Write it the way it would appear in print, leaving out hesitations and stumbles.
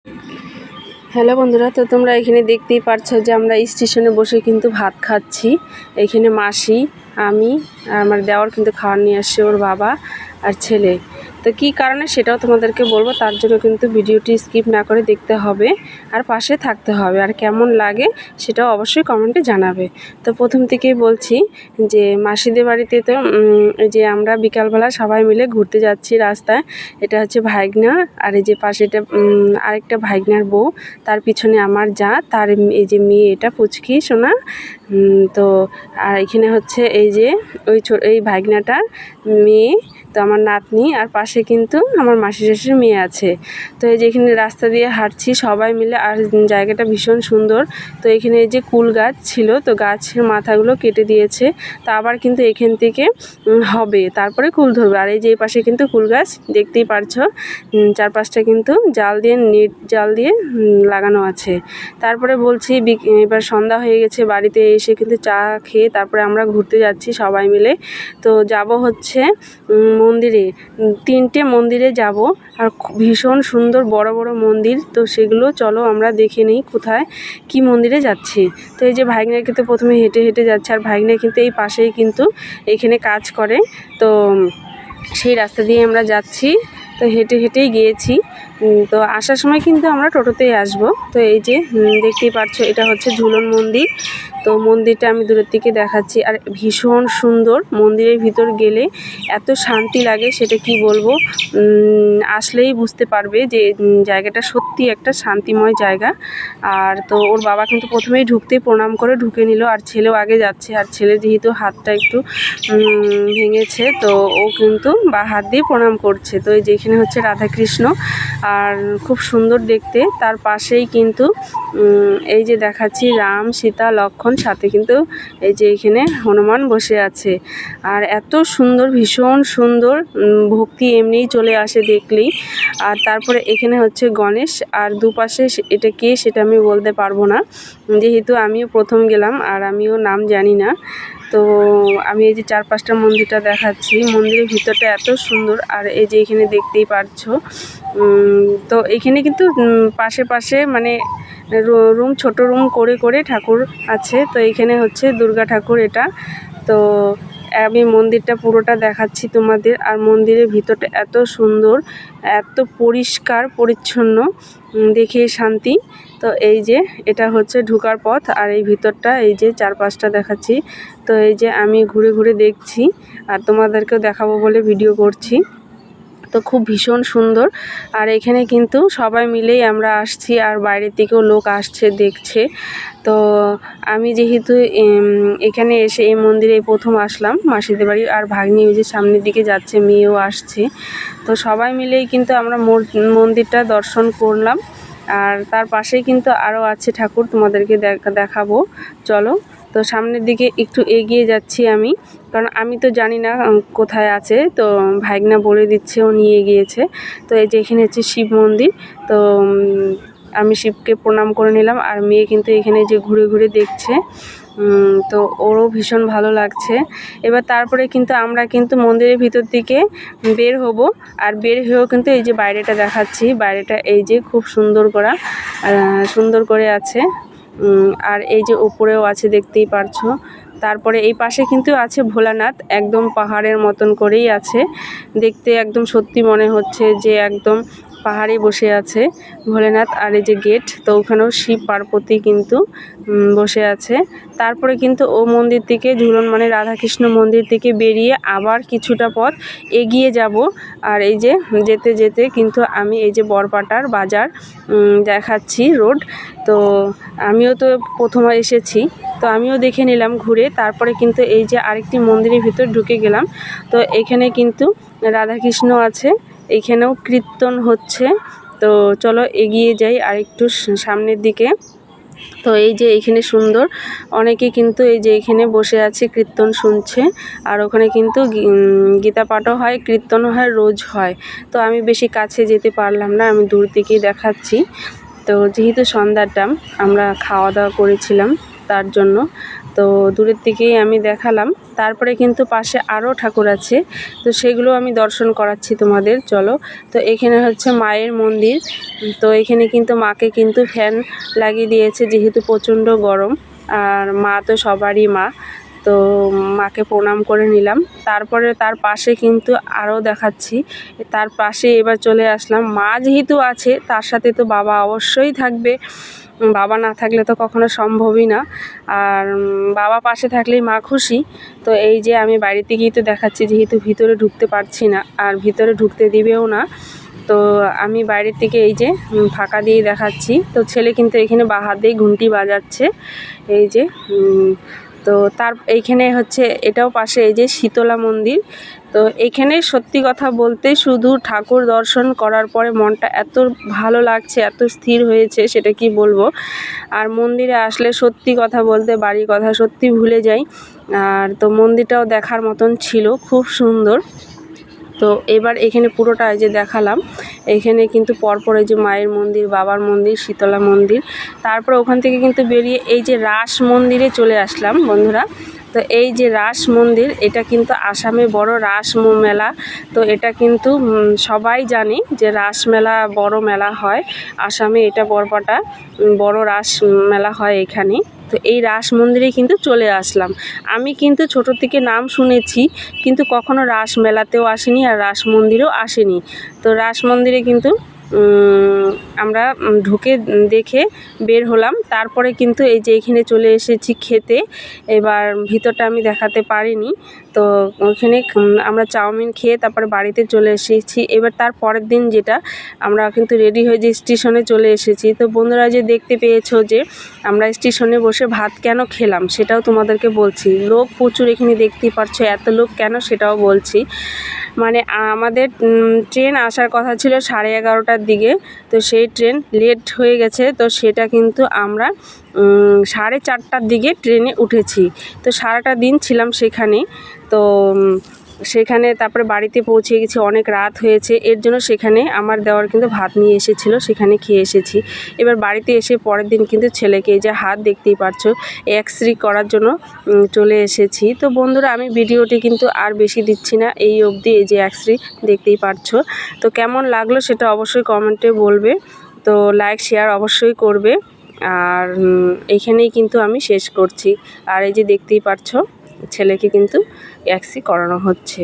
Hello বন্ধুরা, তো তোমরা এখানে দেখতেই পারছো যে আমরা স্টেশনে বসে কিন্তু ভাত খাচ্ছি। এখানে মাসি, আমি আর আমার দেওর কিন্তু খাবার নিয়ে আসছে, ওর বাবা আর ছেলে। তো কী কারণে সেটাও তোমাদেরকে বলবো, তার জন্য কিন্তু ভিডিওটি স্কিপ না করে দেখতে হবে আর পাশে থাকতে হবে। আর কেমন লাগে সেটাও অবশ্যই কমেন্টে জানাবে। তো প্রথম থেকেই বলছি যে মাসিদের বাড়িতে তো এই যে আমরা বিকালবেলা সবাই মিলে ঘুরতে যাচ্ছি রাস্তায়। এটা হচ্ছে ভাইগনা, আর এই যে পাশে এটা আরেকটা ভাইগনার বউ, তার পিছনে আমার যা, তার এই যে মেয়ে, এটা পুচকি সোনা। তো আর এখানে হচ্ছে এই যে এই ভাইগনাটার মেয়ে, তো আমার নাতনি, আর পাশে কিন্তু আমার মাসি শাশুড়ির মেয়ে আছে। তো এই যে এখানে রাস্তা দিয়ে হাঁটছি সবাই মিলে, আর জায়গাটা ভীষণ সুন্দর। তো এখানে এই যে কুল গাছ ছিল, তো গাছের মাথাগুলো কেটে দিয়েছে, তো আবার কিন্তু এখান থেকে হবে, তারপরে কুল ধরবে। আর এই যে এই পাশে কিন্তু কুল গাছ দেখতেই পারছো, চারপাশটা কিন্তু নেট জাল দিয়ে লাগানো আছে। তারপরে বলছি এবার সন্ধ্যা হয়ে গেছে, বাড়িতে এসে কিন্তু চা খেয়ে তারপরে আমরা ঘুরতে যাচ্ছি সবাই মিলে। তো যাব হচ্ছে মন্দিরে, 3টে মন্দিরে যাব, আর ভীষণ সুন্দর বড় বড় মন্দির। তো সেগুলো চলো আমরা দেখে নিই কোথায় কি মন্দিরে যাচ্ছি। তো এই যে ভাইগনা কিন্তু প্রথমে হেঁটে হেঁটে যাচ্ছে, আর ভাইগনা কিন্তু এই পাশেই কিন্তু এখানে কাজ করে। তো সেই রাস্তা দিয়ে আমরা যাচ্ছি, তো হেঁটে হেঁটেই গিয়েছি। তো আসার সময় কিন্তু আমরা টোটোতেই আসব। তো এই যে দেখতেই পাচ্ছ, এটা হচ্ছে ঝুলন মন্দির। তো মন্দিরটা আমি দূরের থেকে দেখাচ্ছি, আর ভীষণ সুন্দর। মন্দিরের ভিতর গেলে এত শান্তি লাগে, সেটা কি বলবো, আসলেই বুঝতে পারবে যে জায়গাটা সত্যি একটা শান্তিময় জায়গা। আর তো ওর বাবা কিন্তু প্রথমেই ঢুকতেই প্রণাম করে ঢুকে নিল, আর ছেলেও আগে যাচ্ছে। আর ছেলে যেহেতু হাতটা একটু ভেঙেছে, তো ও কিন্তু বা হাত দিয়ে প্রণাম করছে। তো এই যেখানে হচ্ছে রাধাকৃষ্ণ, আর খুব সুন্দর দেখতে। তার পাশেই কিন্তু এই যে দেখাচ্ছি রাম, সীতা, লক্ষ্মণ, সাথে কিন্তু এই যে এখানে হনুমান বসে আছে। আর এত সুন্দর, ভীষণ সুন্দর, ভক্তি এমনিই চলে আসে দেখলেই। আর তারপরে এখানে হচ্ছে গণেশ, আর দুপাশে এটা কে সেটা আমি বলতে পারবো না, যেহেতু আমিও প্রথম গেলাম আর আমিও নাম জানি না। তো আমি এই যে 4-5টা মন্দিরটা দেখাচ্ছি। মন্দিরের ভিতরটা এত সুন্দর, আর এই যে এখানে দেখতেই পারছো। তো এখানে কিন্তু পাশে পাশে মানে রুম, ছোট রুম করে করে ঠাকুর আছে। তো এখানে হচ্ছে দুর্গা ঠাকুর এটা। তো আমি মন্দিরটা পুরোটা দেখাচ্ছি তোমাদের। আর মন্দিরের ভিতরটা এত সুন্দর, এত পরিষ্কার পরিচ্ছন্ন, দেখে শান্তি। তো এই যে এটা হচ্ছে ঢোকার পথ, আর এই ভিতরটা এই যে 4-5টা দেখাচ্ছি। তো এই যে আমি ঘুরে ঘুরে দেখছি, আর তোমাদেরকেও দেখাবো বলে ভিডিও করছি। তো খুব ভীষণ সুন্দর। আর এখানে কিন্তু সবাই মিলেই আমরা আসছি, আর বাইরের থেকেও লোক আসছে, দেখছে। তো আমি যেহেতু এখানে এসে এই মন্দিরে প্রথম আসলাম মাসিদের বাড়ি, আর ভাগ্নি ওই যে সামনের দিকে যাচ্ছে, মেয়েও আসছে। তো সবাই মিলেই কিন্তু আমরা মন্দিরটা দর্শন করলাম। আর তার পাশেই কিন্তু আরও আছে ঠাকুর, তোমাদেরকে দেখাবো, চলো। তো সামনের দিকে একটু এগিয়ে যাচ্ছি আমি, কারণ আমি তো জানি না কোথায় আছে। তো ভাইগনা বলে দিচ্ছে, ও নিয়ে গিয়েছে। তো এই যে এখানে হচ্ছে শিব মন্দির। তো আমি শিবকে প্রণাম করে নিলাম, আর মেয়ে কিন্তু এখানে যে ঘুরে ঘুরে দেখছে। তো ওরও ভীষণ ভালো লাগছে। এবার তারপরে কিন্তু আমরা কিন্তু মন্দিরের ভিতর থেকে বের হব, আর বের হয়েও কিন্তু এই যে বাইরেটা দেখাচ্ছি। বাইরেটা এই যে খুব সুন্দর করে আছে। আর এই যে উপরেও আছে, দেখতেই পারছো। তারপরে এই পাশে কিন্তু আছে ভোলানাথ, একদম পাহাড়ের মতন করেই আছে দেখতে, একদম সত্যি মনে হচ্ছে যে একদম পাহাড়ে বসে আছে ভোলেনাথ। আর এই যে গেট, তো ওখানেও শিব পার্বতী কিন্তু বসে আছে। তারপরে কিন্তু ও মন্দির থেকে ঝুলন মানে রাধাকৃষ্ণ মন্দির থেকে বেরিয়ে আবার কিছুটা পথ এগিয়ে যাব। আর এই যে যেতে যেতে কিন্তু আমি এই যে বরপাটার বাজার দেখাচ্ছি রোড। তো আমিও তো প্রথমে এসেছি, তো আমিও দেখে নিলাম ঘুরে। তারপরে কিন্তু এই যে আরেকটি মন্দিরের ভিতর ঢুকে গেলাম। তো এখানে কিন্তু রাধাকৃষ্ণ আছে, এইখানেও কীর্তন হচ্ছে। তো চলো এগিয়ে যাই আরেকটু সামনের দিকে। তো এই যে এইখানে সুন্দর, অনেকে কিন্তু এই যে এখানে বসে আছে, কীর্তন শুনছে। আর ওখানে কিন্তু গীতা পাঠও হয়, কীর্তনও হয়, রোজ হয়। তো আমি বেশি কাছে যেতে পারলাম না, আমি দূর থেকেই দেখাচ্ছি। তো যেহেতু সন্ধ্যার টাইম, আমরা খাওয়া দাওয়া করেছিলাম তার জন্য, তো দূরের থেকেই আমি দেখালাম। তারপরে কিন্তু পাশে আরও ঠাকুর আছে, তো সেগুলো আমি দর্শন করাচ্ছি তোমাদের, চলো। তো এখানে হচ্ছে মায়ের মন্দির। তো এখানে কিন্তু মাকে কিন্তু ফ্যান লাগিয়ে দিয়েছে যেহেতু প্রচণ্ড গরম, আর মা তো সবারই মা। তো মাকে প্রণাম করে নিলাম। তারপরে তার পাশে কিন্তু আরও দেখাচ্ছি, তার পাশে এবার চলে আসলাম। মা যেহেতু আছে তার সাথে তো বাবা অবশ্যই থাকবে, বাবা না থাকলে তো কখনো সম্ভবই না। আর বাবা পাশে থাকলেই মা খুশি। তো এই যে আমি বাড়িতে গিয়ে তো দেখাচ্ছি, যেহেতু ভিতরে ঢুকতে পারছি না আর ভিতরে ঢুকতে দিবেও না, তো আমি বাইরের থেকে এই যে ফাঁকা দিয়ে দেখাচ্ছি। তো ছেলে কিন্তু এখানে বাঁ হাত দিয়ে ঘুমটি বাজাচ্ছে, এই যে তো তার এইখানে হচ্ছে এটাও পাশে এই যে শীতলা মন্দির। তো এখানে সত্যি কথা বলতে শুধু ঠাকুর দর্শন করার পরে মনটা এত ভালো লাগছে, এত স্থির হয়েছে সেটা কি বলবো। আর মন্দিরে আসলে সত্যি কথা বলতে বাড়ির কথা সত্যি ভুলে যাই। আর তো মন্দিরটাও দেখার মতন ছিল, খুব সুন্দর। তো এবার এখানে পুরোটা এই যে দেখালাম, এখানে কিন্তু পরপর এই যে মায়ের মন্দির, বাবার মন্দির, শীতলা মন্দির। তারপর ওখান থেকে কিন্তু বেরিয়ে এই যে রাস মন্দিরে চলে আসলাম বন্ধুরা। তো এই যে রাস মন্দির, এটা কিন্তু আসামে বড় রাস মেলা। তো এটা কিন্তু সবাই জানে যে রাস মেলা বড় মেলা হয় আসামে, এটা বরপাটা বড় রাস মেলা হয় এখানে। তো এই রাস মন্দিরে কিন্তু চলে আসলাম। আমি কিন্তু ছোট থেকে নাম শুনেছি, কিন্তু কখনো রাস মেলাতেও আসিনি আর রাস মন্দিরেও আসিনি। তো রাস মন্দিরে কিন্তু আমরা ঢুকে দেখে বের হলাম। তারপরে কিন্তু এই যে এখানে চলে এসেছি খেতে। এবার ভিতরটা আমি দেখাতে পারিনি। তো ওইখানে আমরা চাউমিন খেয়ে তারপরে বাড়িতে চলে এসেছি। এবার তার পরের দিন যেটা, আমরা কিন্তু রেডি হয়ে যে স্টেশনে চলে এসেছি। তো বন্ধুরা যে দেখতে পেয়েছো যে আমরা স্টেশনে বসে ভাত কেন খেলাম সেটাও তোমাদেরকে বলছি। লোক প্রচুর এখানে দেখতেই পাচ্ছ, এত লোক কেন সেটাও বলছি। মানে আমাদের ট্রেন আসার কথা ছিল 11:30টার দিকে, তো সেই ট্রেন লেট হয়ে গেছে। তো সেটা কিন্তু আমরা 4:30টার দিকে ট্রেনে উঠেছি। তো সারাটা দিন ছিলাম সেখানে। তো সেখানে তারপরে বাড়িতে পৌঁছে গেছি, অনেক রাত হয়েছে, এর জন্য সেখানে আমার দেওয়ার কিন্তু ভাত নিয়ে এসেছিলো, সেখানে খেয়ে এসেছি। এবার বাড়িতে এসে পরের দিন কিন্তু ছেলেকে এই যে হাত দেখতেই পারছো এক্স-রে করার জন্য চলে এসেছি। তো বন্ধুরা আমি ভিডিওটি কিন্তু আর বেশি দিচ্ছি না, এই অবধি। এই যে এক্স-রে দেখতেই পারছো। তো কেমন লাগলো সেটা অবশ্যই কমেন্টে বলবে, তো লাইক শেয়ার অবশ্যই করবে। আর এইখানেই কিন্তু আমি শেষ করছি। আর এই যে দেখতেই পারছো ছেলেকে কিন্তু এক্স-রে করানো হচ্ছে।